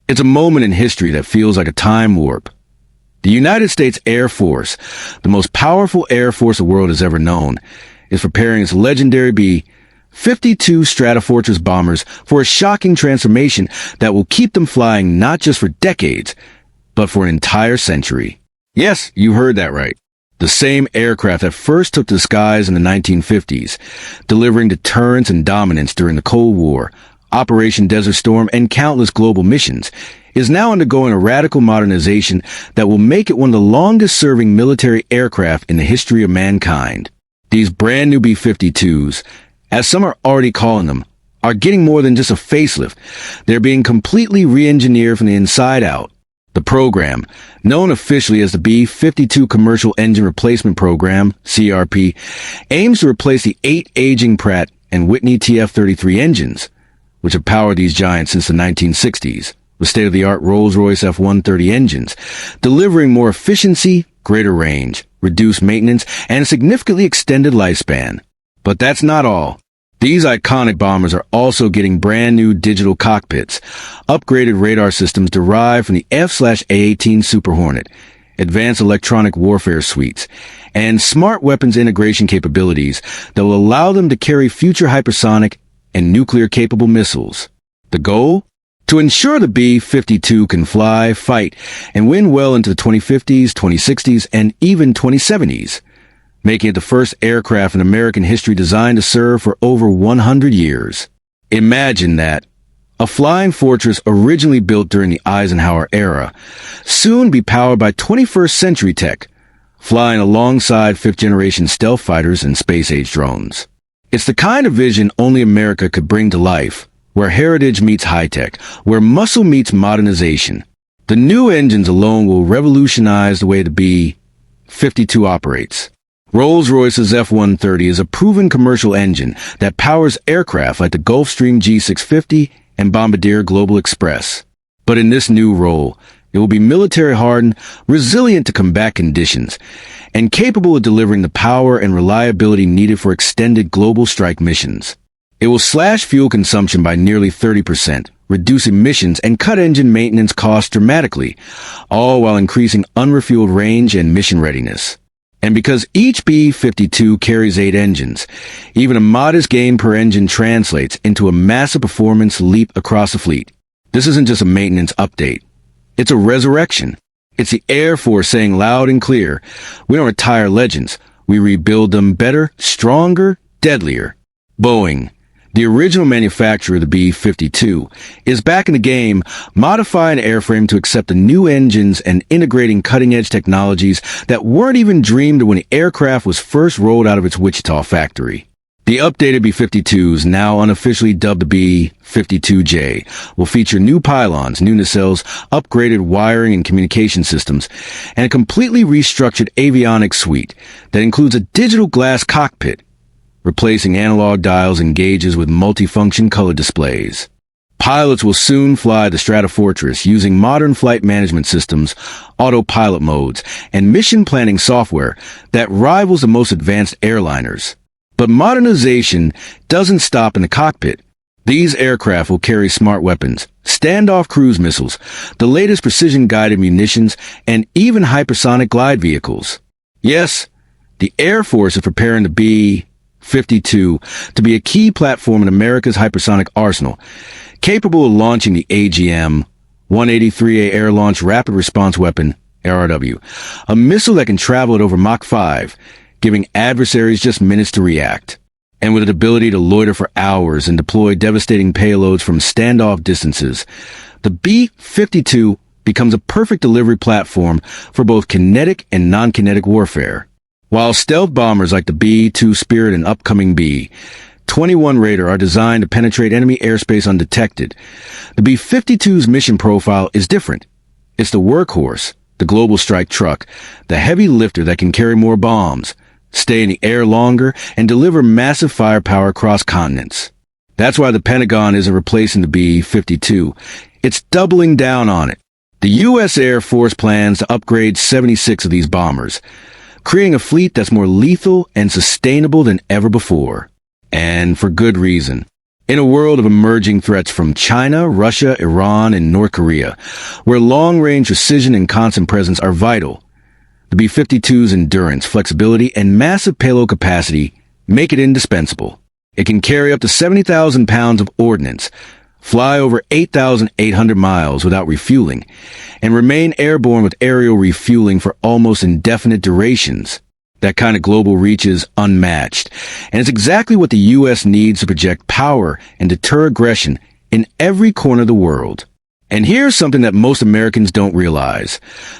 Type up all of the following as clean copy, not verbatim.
It's a moment in history that feels like a time warp. The United States Air Force, the most powerful air force the world has ever known, is preparing its legendary B-52 Stratofortress bombers for a shocking transformation that will keep them flying not just for decades, but for an entire century. Yes, you heard that right. The same aircraft that first took to the skies in the 1950s, delivering deterrence and dominance during the Cold War, Operation Desert Storm, and countless global missions, is now undergoing a radical modernization that will make it one of the longest-serving military aircraft in the history of mankind. These brand new B-52s, as some are already calling them, are getting more than just a facelift. They're being completely re-engineered from the inside out. The program, known officially as the B-52 Commercial Engine Replacement Program, CRP, aims to replace the 8 aging Pratt and Whitney TF-33 engines, which have powered these giants since the 1960s, with state-of-the-art Rolls-Royce F130 engines, delivering more efficiency, greater range, reduced maintenance, and a significantly extended lifespan. But that's not all. These iconic bombers are also getting brand new digital cockpits, upgraded radar systems derived from the F/A-18 Super Hornet, advanced electronic warfare suites, and smart weapons integration capabilities that will allow them to carry future hypersonic and nuclear-capable missiles. The goal? To ensure the B-52 can fly, fight, and win well into the 2050s, 2060s, and even 2070s, making it the first aircraft in American history designed to serve for over 100 years. Imagine that. A flying fortress originally built during the Eisenhower era, soon be powered by 21st century tech, flying alongside fifth-generation stealth fighters and space-age drones. It's the kind of vision only America could bring to life, where heritage meets high-tech, where muscle meets modernization. The new engines alone will revolutionize the way the B-52 operates. Rolls-Royce's F130 is a proven commercial engine that powers aircraft like the Gulfstream G650 and Bombardier Global Express. But in this new role, it will be military-hardened, resilient to combat conditions, and capable of delivering the power and reliability needed for extended global strike missions. It will slash fuel consumption by nearly 30%, reduce emissions, and cut engine maintenance costs dramatically, all while increasing unrefueled range and mission readiness. And because each B-52 carries 8 engines, even a modest gain per engine translates into a massive performance leap across the fleet. This isn't just a maintenance update. It's a resurrection. It's the Air Force saying loud and clear, we don't retire legends. We rebuild them better, stronger, deadlier. Boeing, the original manufacturer of the B-52, is back in the game, modifying the airframe to accept the new engines and integrating cutting-edge technologies that weren't even dreamed of when the aircraft was first rolled out of its Wichita factory. The updated B-52s, now unofficially dubbed the B-52J, will feature new pylons, new nacelles, upgraded wiring and communication systems, and a completely restructured avionics suite that includes a digital glass cockpit, replacing analog dials and gauges with multifunction color displays. Pilots will soon fly the Stratofortress using modern flight management systems, autopilot modes, and mission planning software that rivals the most advanced airliners. But modernization doesn't stop in the cockpit. These aircraft will carry smart weapons, standoff cruise missiles, the latest precision-guided munitions, and even hypersonic glide vehicles. Yes, the Air Force is preparing the B-52 to be a key platform in America's hypersonic arsenal, capable of launching the AGM-183A Air Launch Rapid Response Weapon, ARW, a missile that can travel at over Mach 5, giving adversaries just minutes to react. And with an ability to loiter for hours and deploy devastating payloads from standoff distances, the B-52 becomes a perfect delivery platform for both kinetic and non-kinetic warfare. While stealth bombers like the B-2 Spirit and upcoming B-21 Raider are designed to penetrate enemy airspace undetected, the B-52's mission profile is different. It's the workhorse, the global strike truck, the heavy lifter that can carry more bombs, stay in the air longer, and deliver massive firepower across continents. That's why the Pentagon isn't replacing the B-52. It's doubling down on it. The U.S. Air Force plans to upgrade 76 of these bombers, creating a fleet that's more lethal and sustainable than ever before. And for good reason. In a world of emerging threats from China, Russia, Iran, and North Korea, where long-range precision and constant presence are vital, the B-52's endurance, flexibility, and massive payload capacity make it indispensable. It can carry up to 70,000 pounds of ordnance, fly over 8,800 miles without refueling, and remain airborne with aerial refueling for almost indefinite durations. That kind of global reach is unmatched, and it's exactly what the U.S. needs to project power and deter aggression in every corner of the world. And here's something that most Americans don't realize.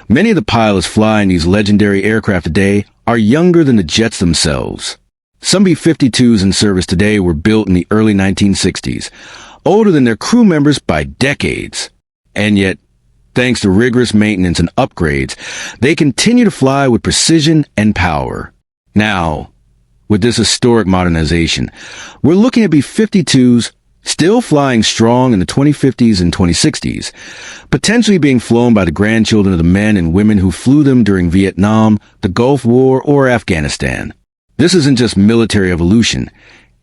Many of the pilots flying these legendary aircraft today are younger than the jets themselves. Some B-52s in service today were built in the early 1960s, older than their crew members by decades. And yet, thanks to rigorous maintenance and upgrades, they continue to fly with precision and power. Now, with this historic modernization, we're looking at B-52s still flying strong in the 2050s and 2060s, potentially being flown by the grandchildren of the men and women who flew them during Vietnam, the Gulf War, or Afghanistan. This isn't just military evolution.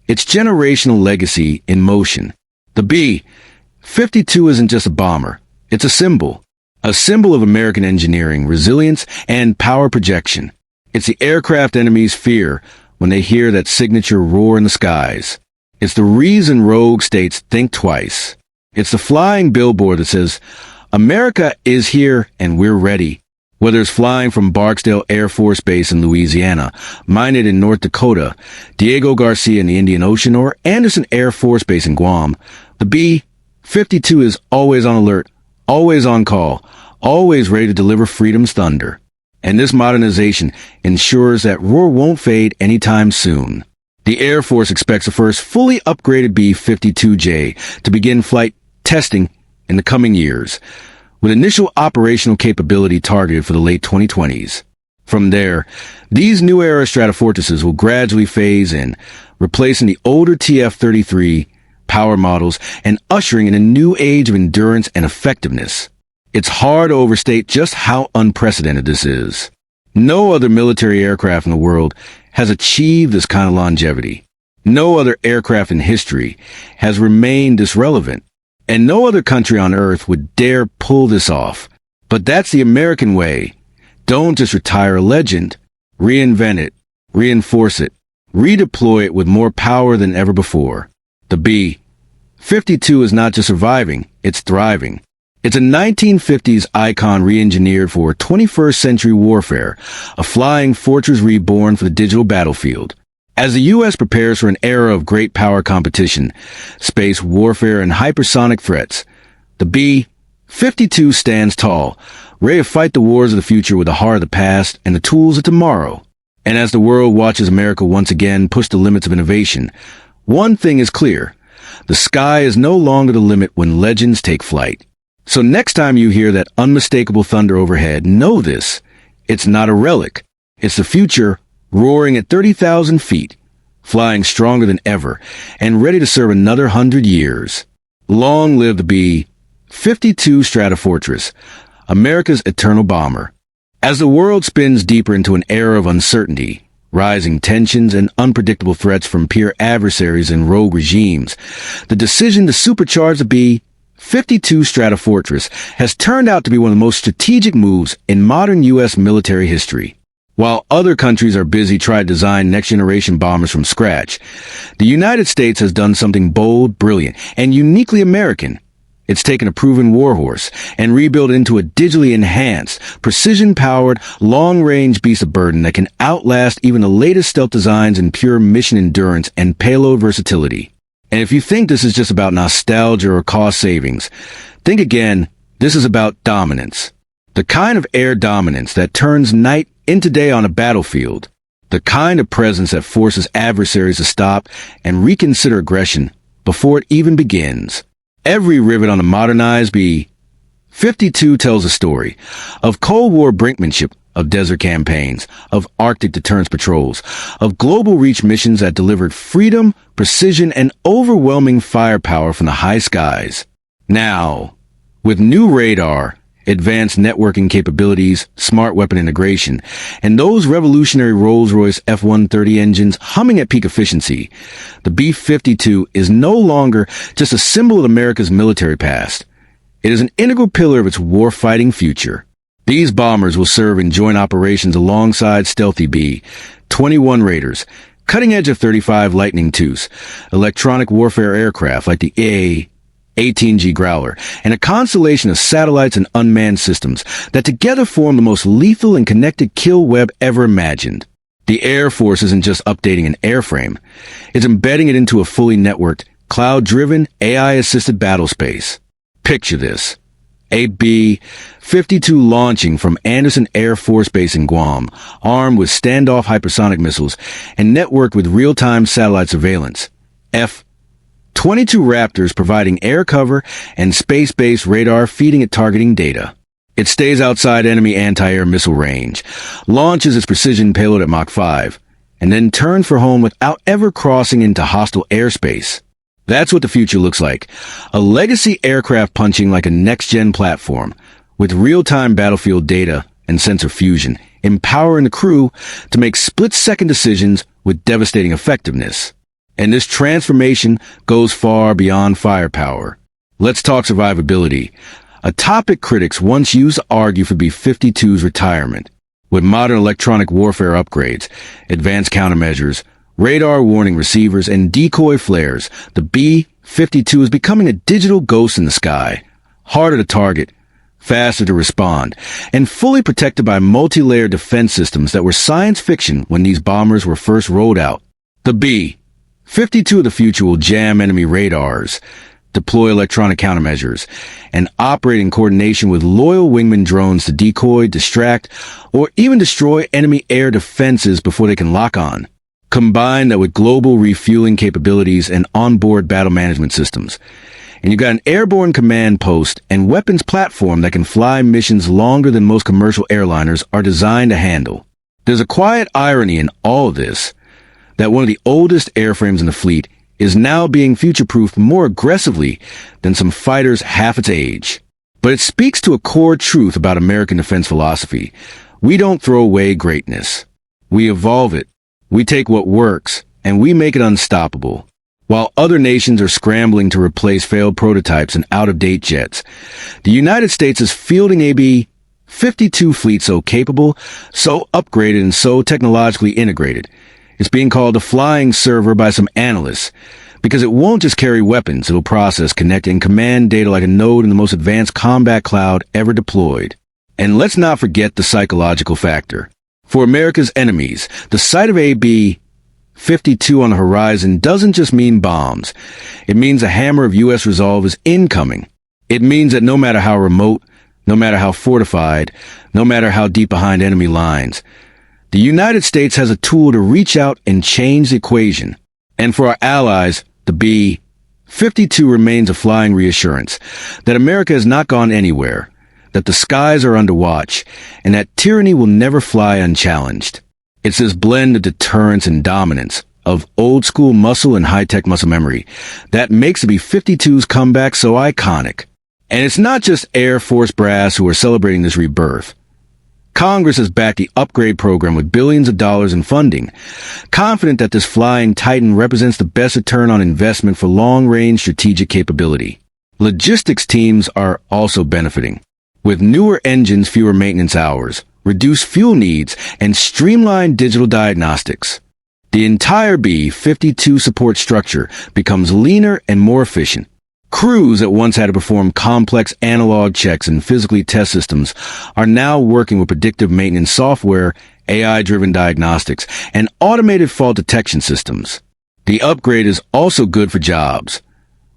It's generational legacy in motion. The B-52 isn't just a bomber. It's a symbol of American engineering, resilience, and power projection. It's the aircraft enemies fear when they hear that signature roar in the skies. It's the reason rogue states think twice. It's the flying billboard that says, America is here and we're ready. Whether it's flying from Barksdale Air Force Base in Louisiana, Minot in North Dakota, Diego Garcia in the Indian Ocean, or Anderson Air Force Base in Guam, the B-52 is always on alert, always on call, always ready to deliver freedom's thunder. And this modernization ensures that roar won't fade anytime soon. The Air Force expects the first fully upgraded B-52J to begin flight testing in the coming years, with initial operational capability targeted for the late 2020s. From there, these new era Stratofortresses will gradually phase in, replacing the older TF-33 power models and ushering in a new age of endurance and effectiveness. It's hard to overstate just how unprecedented this is. No other military aircraft in the world has achieved this kind of longevity. No other aircraft in history has remained this relevant. And no other country on Earth would dare pull this off. But that's the American way. Don't just retire a legend. Reinvent it, reinforce it, redeploy it with more power than ever before. The B-52 is not just surviving, it's thriving. It's a 1950s icon re-engineered for 21st century warfare, a flying fortress reborn for the digital battlefield. As the U.S. prepares for an era of great power competition, space warfare, and hypersonic threats, the B-52 stands tall, ready to fight the wars of the future with the heart of the past and the tools of tomorrow. And as the world watches America once again push the limits of innovation, one thing is clear. The sky is no longer the limit when legends take flight. So next time you hear that unmistakable thunder overhead, know this. It's not a relic. It's the future, roaring at 30,000 feet, flying stronger than ever, and ready to serve another 100 years. Long live the B-52 Stratofortress, America's eternal bomber. As the world spins deeper into an era of uncertainty, rising tensions, and unpredictable threats from peer adversaries and rogue regimes, the decision to supercharge the B-52 Stratofortress has turned out to be one of the most strategic moves in modern U.S. military history. While other countries are busy trying to design next-generation bombers from scratch, the United States has done something bold, brilliant, and uniquely American. It's taken a proven warhorse and rebuilt it into a digitally enhanced, precision-powered, long-range beast of burden that can outlast even the latest stealth designs in pure mission endurance and payload versatility. And if you think this is just about nostalgia or cost savings, think again. This is about dominance. The kind of air dominance that turns night into day on a battlefield. The kind of presence that forces adversaries to stop and reconsider aggression before it even begins. Every rivet on the modernized B-52 tells a story of Cold War brinkmanship, of desert campaigns, of Arctic deterrence patrols, of global reach missions that delivered freedom, precision, and overwhelming firepower from the high skies. Now, with new radar advanced networking capabilities, smart weapon integration, and those revolutionary Rolls-Royce F130 engines humming at peak efficiency. The B-52 is no longer just a symbol of America's military past. It is an integral pillar of its warfighting future. These bombers will serve in joint operations alongside stealthy B-21 Raiders, cutting-edge F-35 Lightning IIs, electronic warfare aircraft like the A-18G Growler, and a constellation of satellites and unmanned systems that together form the most lethal and connected kill web ever imagined. The Air Force isn't just updating an airframe. It's embedding it into a fully networked, cloud-driven, AI-assisted battle space. Picture this. A B-52 launching from Andersen Air Force Base in Guam, armed with standoff hypersonic missiles and networked with real-time satellite surveillance. F-22 Raptors providing air cover and space-based radar feeding it targeting data. It stays outside enemy anti-air missile range, launches its precision payload at Mach 5, and then turns for home without ever crossing into hostile airspace. That's what the future looks like. A legacy aircraft punching like a next-gen platform, with real-time battlefield data and sensor fusion, empowering the crew to make split-second decisions with devastating effectiveness. And this transformation goes far beyond firepower. Let's talk survivability, a topic critics once used to argue for B-52's retirement. With modern electronic warfare upgrades, advanced countermeasures, radar warning receivers, and decoy flares, the B-52 is becoming a digital ghost in the sky, harder to target, faster to respond, and fully protected by multi-layered defense systems that were science fiction when these bombers were first rolled out. The B-52 of the future will jam enemy radars, deploy electronic countermeasures, and operate in coordination with loyal wingman drones to decoy, distract, or even destroy enemy air defenses before they can lock on. Combine that with global refueling capabilities and onboard battle management systems, and you've got an airborne command post and weapons platform that can fly missions longer than most commercial airliners are designed to handle. There's a quiet irony in all of this, that one of the oldest airframes in the fleet is now being future-proofed more aggressively than some fighters half its age. But it speaks to a core truth about American defense philosophy. We don't throw away greatness. We evolve it. We take what works, and we make it unstoppable. While other nations are scrambling to replace failed prototypes and out-of-date jets, the United States is fielding a B-52 fleet so capable, so upgraded, and so technologically integrated. It's being called a flying server by some analysts, because it won't just carry weapons, it'll process, connect, and command data like a node in the most advanced combat cloud ever deployed. And let's not forget the psychological factor. For America's enemies, the sight of a B-52 on the horizon doesn't just mean bombs. It means a hammer of U.S. resolve is incoming. It means that no matter how remote, no matter how fortified, no matter how deep behind enemy lines, the United States has a tool to reach out and change the equation. And for our allies, the B-52 remains a flying reassurance that America has not gone anywhere, that the skies are under watch, and that tyranny will never fly unchallenged. It's this blend of deterrence and dominance, of old-school muscle and high-tech muscle memory, that makes the B-52's comeback so iconic. And it's not just Air Force brass who are celebrating this rebirth. Congress has backed the upgrade program with billions of dollars in funding, confident that this flying titan represents the best return on investment for long-range strategic capability. Logistics teams are also benefiting. With newer engines, fewer maintenance hours, reduced fuel needs, and streamlined digital diagnostics, the entire B-52 support structure becomes leaner and more efficient. Crews that once had to perform complex analog checks and physically test systems are now working with predictive maintenance software, AI-driven diagnostics, and automated fault detection systems. The upgrade is also good for jobs.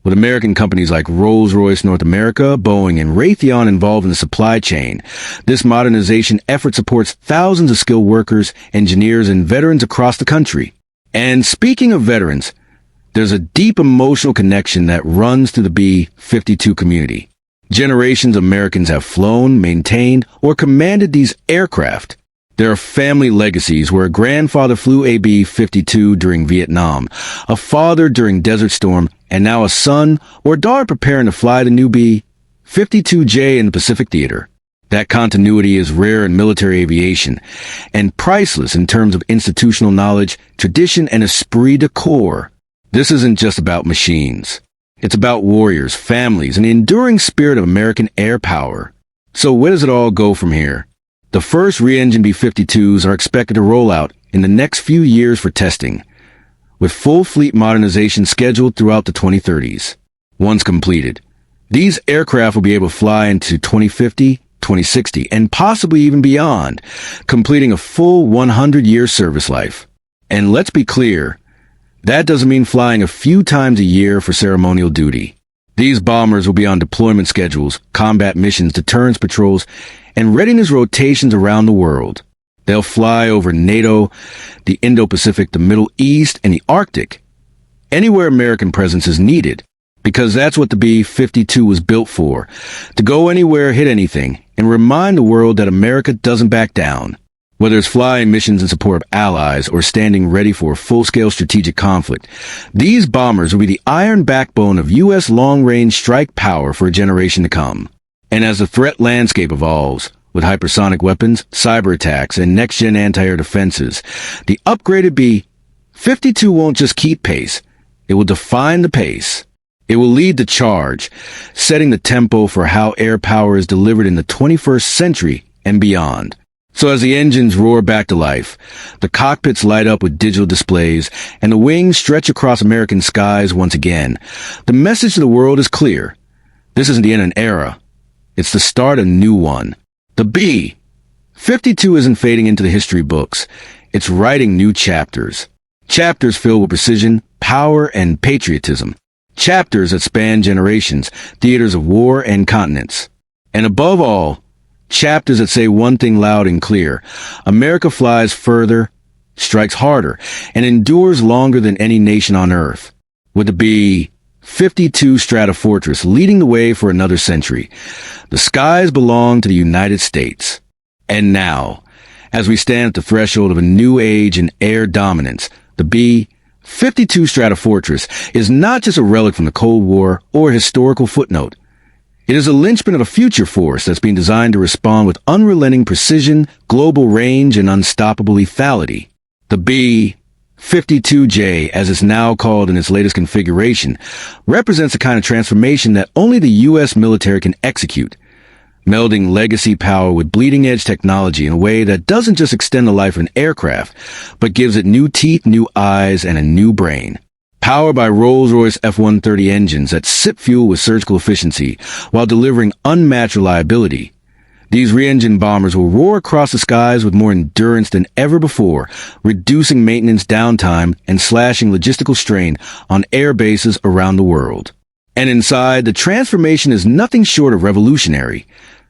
With American companies like Rolls-Royce North America, Boeing, and Raytheon involved in the supply chain, this modernization effort supports thousands of skilled workers, engineers, and veterans across the country. And speaking of veterans, there's a deep emotional connection that runs through the B-52 community. Generations of Americans have flown, maintained, or commanded these aircraft. There are family legacies where a grandfather flew a B-52 during Vietnam, a father during Desert Storm, and now a son or daughter preparing to fly the new B-52J in the Pacific Theater. That continuity is rare in military aviation and priceless in terms of institutional knowledge, tradition, and esprit de corps. This isn't just about machines. It's about warriors, families, and the enduring spirit of American air power. So where does it all go from here? The first re-engined B-52s are expected to roll out in the next few years for testing, with full fleet modernization scheduled throughout the 2030s. Once completed, these aircraft will be able to fly into 2050, 2060, and possibly even beyond, completing a full 100-year service life. And let's be clear, that doesn't mean flying a few times a year for ceremonial duty. These bombers will be on deployment schedules, combat missions, deterrence patrols, and readiness rotations around the world. They'll fly over NATO, the Indo-Pacific, the Middle East, and the Arctic, anywhere American presence is needed, because that's what the B-52 was built for, to go anywhere, hit anything, and remind the world that America doesn't back down. Whether it's flying missions in support of allies or standing ready for a full-scale strategic conflict, these bombers will be the iron backbone of U.S. long-range strike power for a generation to come. And as the threat landscape evolves, with hypersonic weapons, cyber attacks, and next-gen anti-air defenses, the upgraded B-52 won't just keep pace, it will define the pace. It will lead the charge, setting the tempo for how air power is delivered in the 21st century and beyond. So as the engines roar back to life, the cockpits light up with digital displays, and the wings stretch across American skies once again, the message to the world is clear. This isn't the end of an era. It's the start of a new one. The B-52 isn't fading into the history books. It's writing new chapters. Chapters filled with precision, power, and patriotism. Chapters that span generations, theaters of war, and continents. And above all, chapters that say one thing loud and clear. America flies further, strikes harder, and endures longer than any nation on Earth. With the B-52 Stratofortress leading the way for another century, the skies belong to the United States. And now, as we stand at the threshold of a new age in air dominance, the B-52 Stratofortress is not just a relic from the Cold War or a historical footnote. It is a linchpin of a future force that's being designed to respond with unrelenting precision, global range, and unstoppable lethality. The B-52J, as it's now called in its latest configuration, represents a kind of transformation that only the U.S. military can execute, melding legacy power with bleeding-edge technology in a way that doesn't just extend the life of an aircraft, but gives it new teeth, new eyes, and a new brain. Powered by Rolls-Royce F130 engines that sip fuel with surgical efficiency while delivering unmatched reliability, these re-engined bombers will roar across the skies with more endurance than ever before, reducing maintenance downtime and slashing logistical strain on air bases around the world. And inside, the transformation is nothing short of revolutionary.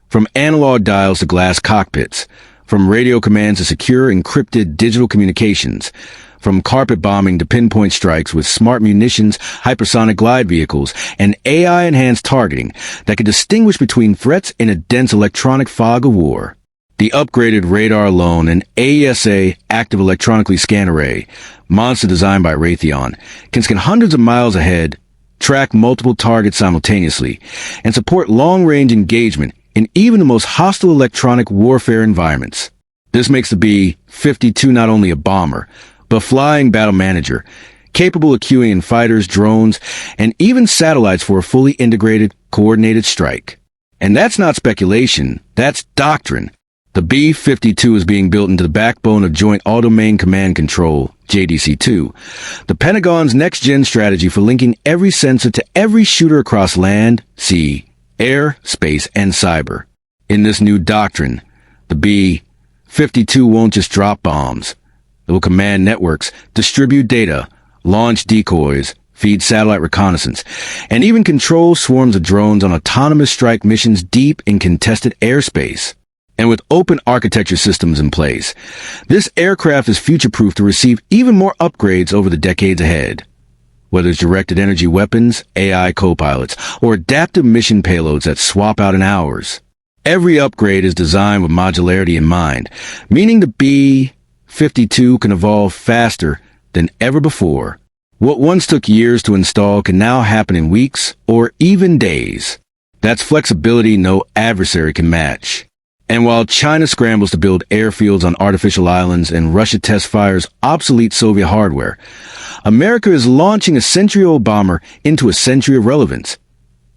From analog dials to glass cockpits, from radio commands to secure encrypted digital communications, from carpet bombing to pinpoint strikes with smart munitions, hypersonic glide vehicles, and AI-enhanced targeting that can distinguish between threats in a dense electronic fog of war. The upgraded radar alone, an AESA active electronically scan array, monster designed by Raytheon, can scan hundreds of miles ahead, track multiple targets simultaneously, and support long-range engagement in even the most hostile electronic warfare environments. This makes the B-52 not only a bomber, but a flying battle manager, capable of queuing in fighters, drones, and even satellites for a fully integrated, coordinated strike. And that's not speculation, that's doctrine. The B-52 is being built into the backbone of Joint All-Domain Command Control, JDC-2, the Pentagon's next-gen strategy for linking every sensor to every shooter across land, sea, air, space, and cyber. In this new doctrine, the B-52 won't just drop bombs. It will command networks, distribute data, launch decoys, feed satellite reconnaissance, and even control swarms of drones on autonomous strike missions deep in contested airspace. And with open architecture systems in place, this aircraft is future-proof to receive even more upgrades over the decades ahead. Whether it's directed energy weapons, AI co-pilots, or adaptive mission payloads that swap out in hours, every upgrade is designed with modularity in mind, meaning the B-52 can evolve faster than ever before. What once took years to install can now happen in weeks or even days. That's flexibility no adversary can match. And while China scrambles to build airfields on artificial islands and Russia test fires obsolete Soviet hardware, America is launching a century-old bomber into a century of relevance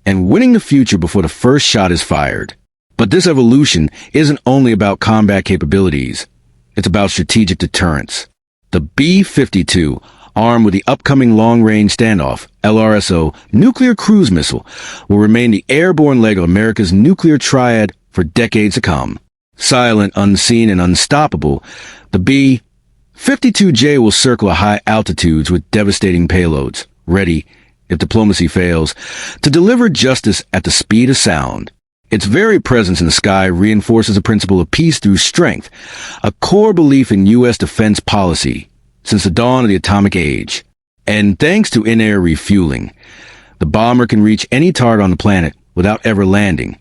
and winning the future before the first shot is fired. But this evolution isn't only about combat capabilities. It's about strategic deterrence. The B-52, armed with the upcoming long-range standoff, LRSO, nuclear cruise missile, will remain the airborne leg of America's nuclear triad for decades to come. Silent, unseen, and unstoppable, the B-52J will circle at high altitudes with devastating payloads, ready, if diplomacy fails, to deliver justice at the speed of sound. Its very presence in the sky reinforces the principle of peace through strength, a core belief in U.S. defense policy since the dawn of the atomic age. And thanks to in-air refueling, the bomber can reach any target on the planet without ever landing.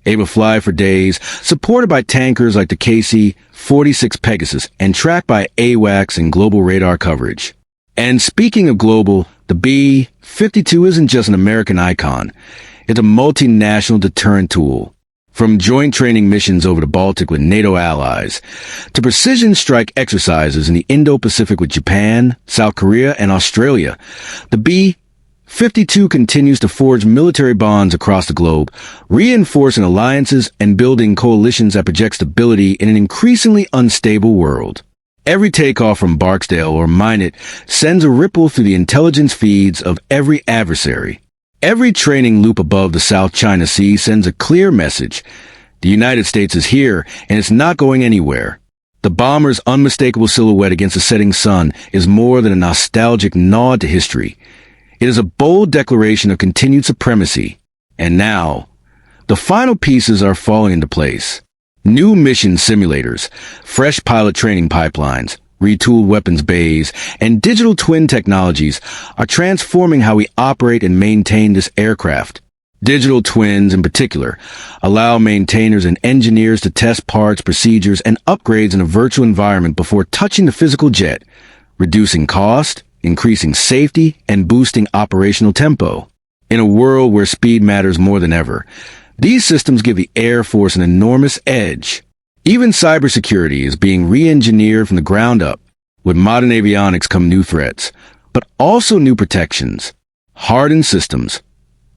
Able to fly for days, supported by tankers like the KC-46 Pegasus and tracked by AWACS and global radar coverage. And speaking of global, the B-52 isn't just an American icon. It's a multinational deterrent tool. From joint training missions over the Baltic with NATO allies, to precision strike exercises in the Indo-Pacific with Japan, South Korea, and Australia, the B-52 continues to forge military bonds across the globe, reinforcing alliances and building coalitions that project stability in an increasingly unstable world. Every takeoff from Barksdale or Minot sends a ripple through the intelligence feeds of every adversary. Every training loop above the South China Sea sends a clear message. The United States is here, and it's not going anywhere. The bomber's unmistakable silhouette against the setting sun is more than a nostalgic nod to history. It is a bold declaration of continued supremacy. And now, the final pieces are falling into place. New mission simulators, fresh pilot training pipelines, retooled weapons bays, and digital twin technologies are transforming how we operate and maintain this aircraft. Digital twins, in particular, allow maintainers and engineers to test parts, procedures, and upgrades in a virtual environment before touching the physical jet, reducing cost, increasing safety, and boosting operational tempo. In a world where speed matters more than ever, these systems give the Air Force an enormous edge. Even cybersecurity is being re-engineered from the ground up. With modern avionics come new threats, but also new protections. Hardened systems,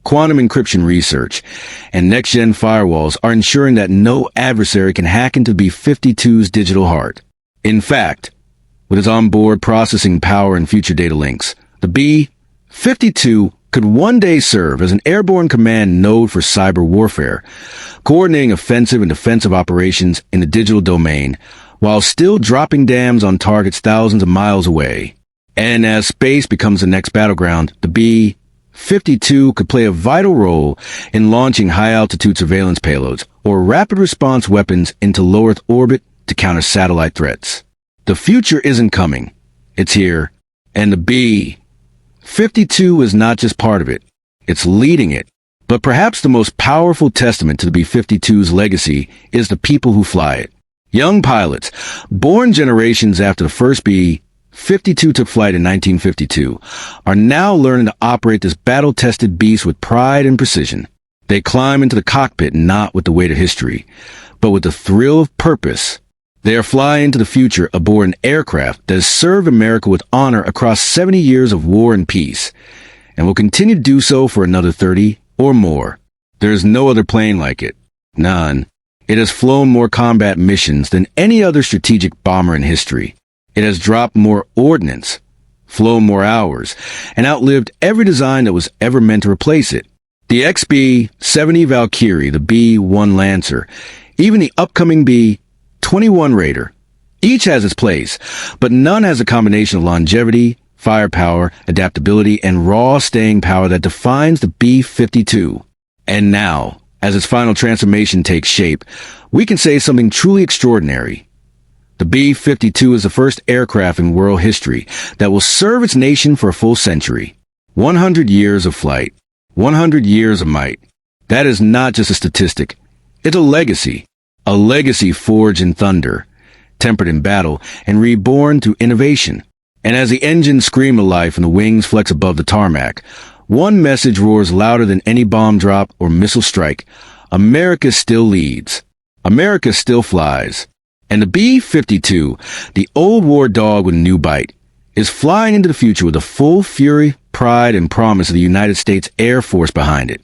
quantum encryption research, and next-gen firewalls are ensuring that no adversary can hack into B-52's digital heart. In fact, with its onboard processing power and future data links, the B-52 could one day serve as an airborne command node for cyber warfare, coordinating offensive and defensive operations in the digital domain, while still dropping dams on targets thousands of miles away. And as space becomes the next battleground, the B-52 could play a vital role in launching high-altitude surveillance payloads or rapid response weapons into low Earth orbit to counter satellite threats. The future isn't coming. It's here. And the B-52 is not just part of it. It's leading it. But perhaps the most powerful testament to the B-52's legacy is the people who fly it. Young pilots, born generations after the first B-52 took flight in 1952, are now learning to operate this battle-tested beast with pride and precision. They climb into the cockpit not with the weight of history, but with the thrill of purpose. They are flying into the future aboard an aircraft that has served America with honor across 70 years of war and peace, and will continue to do so for another 30 or more. There is no other plane like it. None. It has flown more combat missions than any other strategic bomber in history. It has dropped more ordnance, flown more hours, and outlived every design that was ever meant to replace it. The XB-70 Valkyrie, the B-1 Lancer, even the upcoming B-21 Raider. Each has its place, but none has a combination of longevity, firepower, adaptability, and raw staying power that defines the B-52. And now, as its final transformation takes shape, we can say something truly extraordinary. The B-52 is the first aircraft in world history that will serve its nation for a full century. 100 years of flight. 100 years of might. That is not just a statistic. It's a legacy. A legacy forged in thunder, tempered in battle, and reborn through innovation. And as the engines scream to life and the wings flex above the tarmac, one message roars louder than any bomb drop or missile strike. America still leads. America still flies. And the B-52, the old war dog with a new bite, is flying into the future with the full fury, pride, and promise of the United States Air Force behind it.